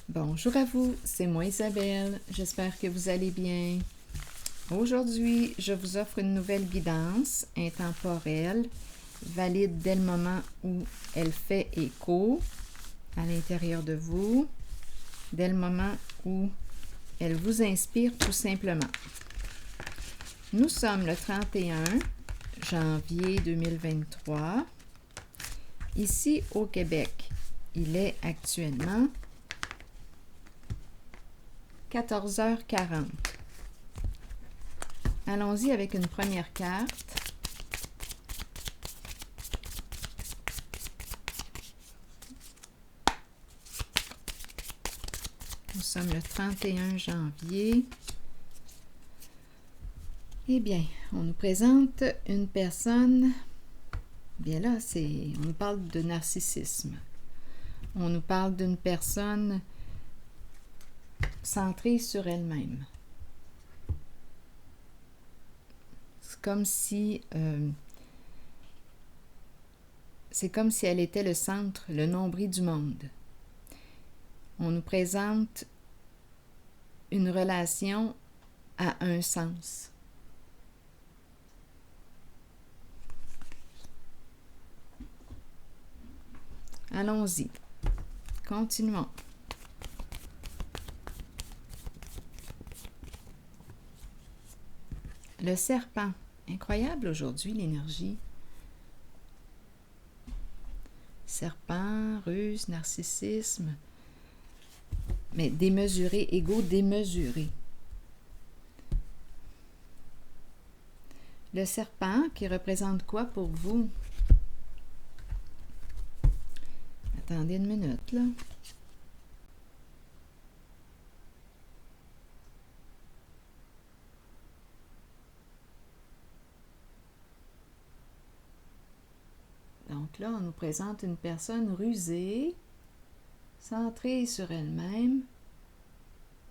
Bonjour à vous, c'est moi Isabelle, j'espère que vous allez bien. Aujourd'hui, je vous offre une nouvelle guidance intemporelle, valide dès le moment où elle fait écho à l'intérieur de vous, dès le moment où elle vous inspire tout simplement. Nous sommes le 31 janvier 2023, ici au Québec. Il est actuellement 14h40. Allons-y avec une première carte. Nous sommes le 31 janvier. Eh bien, on nous présente une personne. Bien là, on nous parle de narcissisme. On nous parle d'une personne centrée sur elle-même. C'est comme si elle était le centre, le nombril du monde. On nous présente une relation à un sens. Allons-y. Continuons. Le serpent. Incroyable aujourd'hui l'énergie. Serpent, ruse, narcissisme. Mais démesuré, égo démesuré. Le serpent qui représente quoi pour vous? Attendez une minute, là. Donc là, on nous présente une personne rusée, centrée sur elle-même,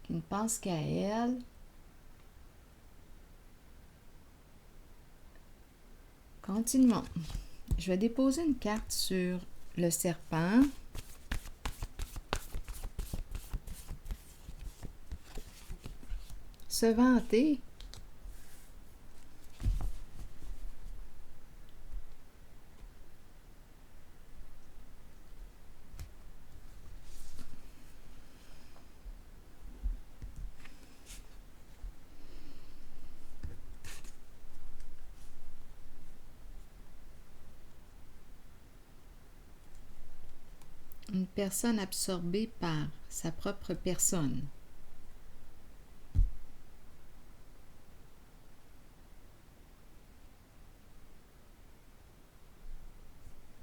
qui ne pense qu'à elle. Continuons. Je vais déposer une carte sur le serpent. Se vanter. Une personne absorbée par sa propre personne.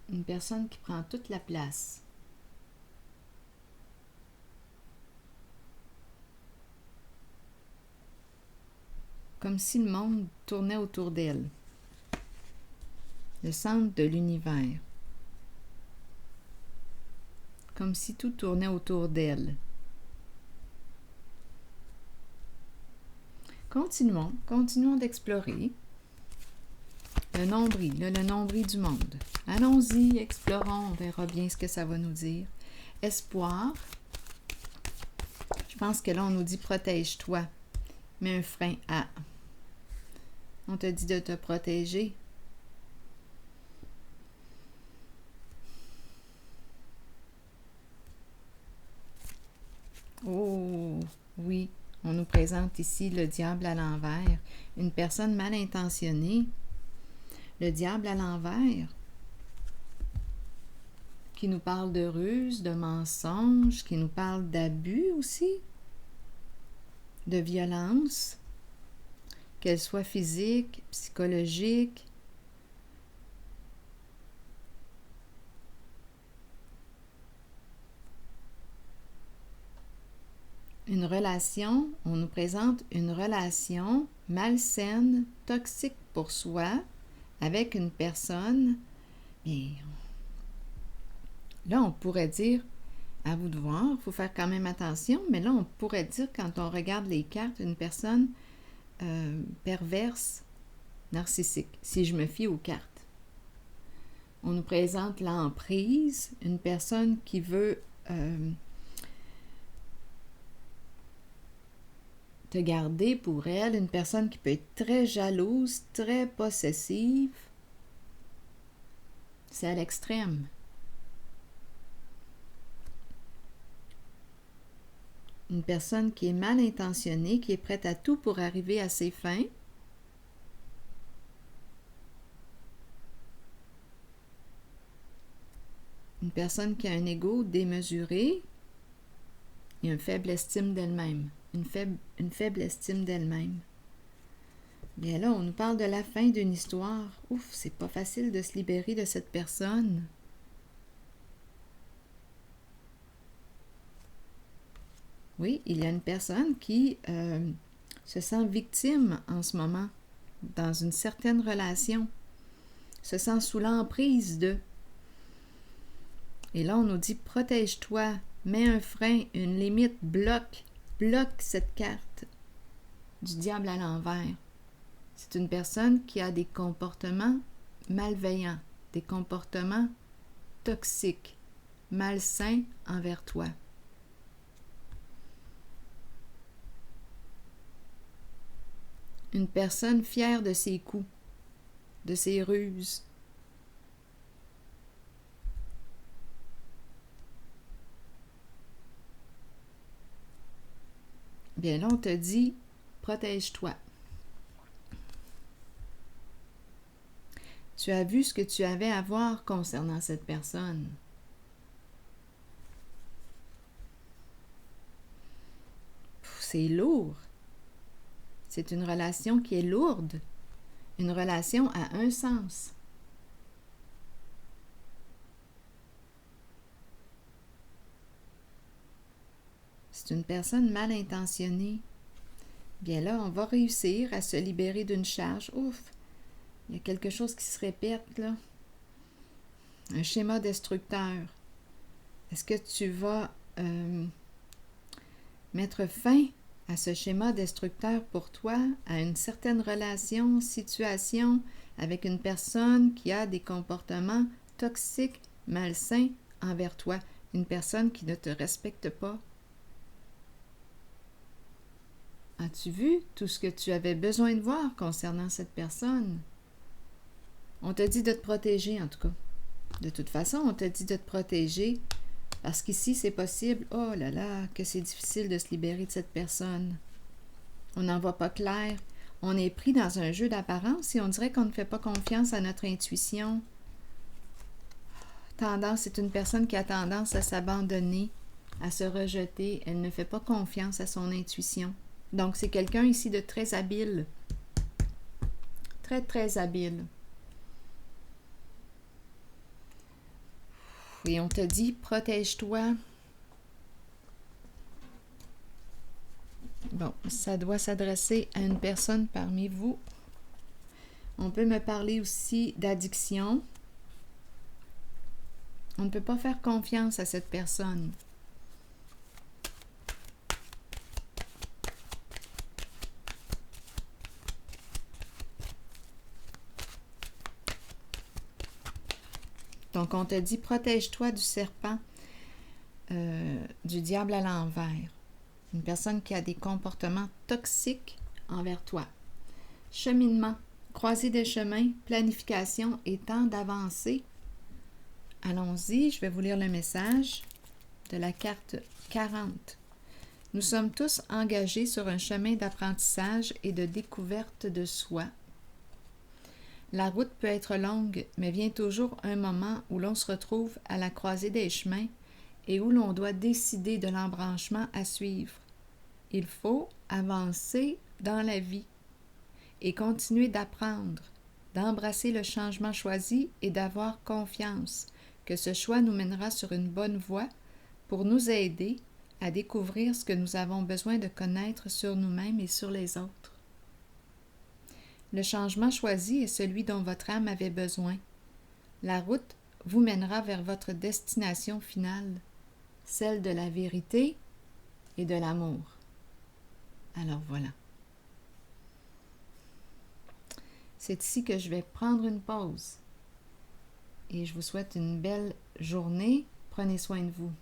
Une personne qui prend toute la place. Comme si le monde tournait autour d'elle. Le centre de l'univers. Comme si tout tournait autour d'elle. Continuons d'explorer. Le nombril du monde. Allons-y, explorons, on verra bien ce que ça va nous dire. Espoir. Je pense que là, on nous dit protège-toi. Mets un frein à. On te dit de te protéger. Oh, oui, on nous présente ici le diable à l'envers. Une personne mal intentionnée. Le diable à l'envers, qui nous parle de ruse, de mensonge, qui nous parle d'abus aussi, de violence, qu'elle soit physique, psychologique. Une relation, on nous présente une relation malsaine, toxique pour soi, avec une personne. Et là, on pourrait dire, à vous de voir, il faut faire quand même attention, mais là, on pourrait dire, quand on regarde les cartes, une personne perverse, narcissique, si je me fie aux cartes. On nous présente l'emprise, une personne qui veut te garder pour elle, une personne qui peut être très jalouse, très possessive. C'est à l'extrême. Une personne qui est mal intentionnée, qui est prête à tout pour arriver à ses fins. Une personne qui a un ego démesuré et une faible estime d'elle-même. Une faible estime d'elle-même. Bien là, on nous parle de la fin d'une histoire. Ouf, c'est pas facile de se libérer de cette personne. Oui, il y a une personne qui se sent victime en ce moment, dans une certaine relation, se sent sous l'emprise de. Et là, on nous dit, protège-toi, mets un frein, une limite, bloque cette carte du diable à l'envers. C'est une personne qui a des comportements malveillants, des comportements toxiques, malsains envers toi. Une personne fière de ses coups, de ses ruses. Bien là, on te dit, protège-toi. Tu as vu ce que tu avais à voir concernant cette personne. C'est lourd. C'est une relation qui est lourde. Une relation à un sens. C'est une personne mal intentionnée. Bien là, on va réussir à se libérer d'une charge. Ouf! Il y a quelque chose qui se répète, là. Un schéma destructeur. Est-ce que tu vas mettre fin à ce schéma destructeur pour toi, à une certaine relation, situation avec une personne qui a des comportements toxiques, malsains envers toi, une personne qui ne te respecte pas? As-tu vu tout ce que tu avais besoin de voir concernant cette personne? On te dit de te protéger, en tout cas. De toute façon, on te dit de te protéger parce qu'ici, c'est possible. Oh là là, que c'est difficile de se libérer de cette personne. On n'en voit pas clair. On est pris dans un jeu d'apparence et on dirait qu'on ne fait pas confiance à notre intuition. C'est une personne qui a tendance à s'abandonner, à se rejeter. Elle ne fait pas confiance à son intuition. Donc, c'est quelqu'un ici de très habile. Très, très habile. Et on te dit, protège-toi. Bon, ça doit s'adresser à une personne parmi vous. On peut me parler aussi d'addiction. On ne peut pas faire confiance à cette personne. Donc, on te dit, protège-toi du serpent, du diable à l'envers. Une personne qui a des comportements toxiques envers toi. Cheminement, croisée des chemins, planification et temps d'avancer. Allons-y, je vais vous lire le message de la carte 40. Nous sommes tous engagés sur un chemin d'apprentissage et de découverte de soi. La route peut être longue, mais vient toujours un moment où l'on se retrouve à la croisée des chemins et où l'on doit décider de l'embranchement à suivre. Il faut avancer dans la vie et continuer d'apprendre, d'embrasser le changement choisi et d'avoir confiance que ce choix nous mènera sur une bonne voie pour nous aider à découvrir ce que nous avons besoin de connaître sur nous-mêmes et sur les autres. Le changement choisi est celui dont votre âme avait besoin. La route vous mènera vers votre destination finale, celle de la vérité et de l'amour. Alors voilà. C'est ici que je vais prendre une pause. Et je vous souhaite une belle journée. Prenez soin de vous.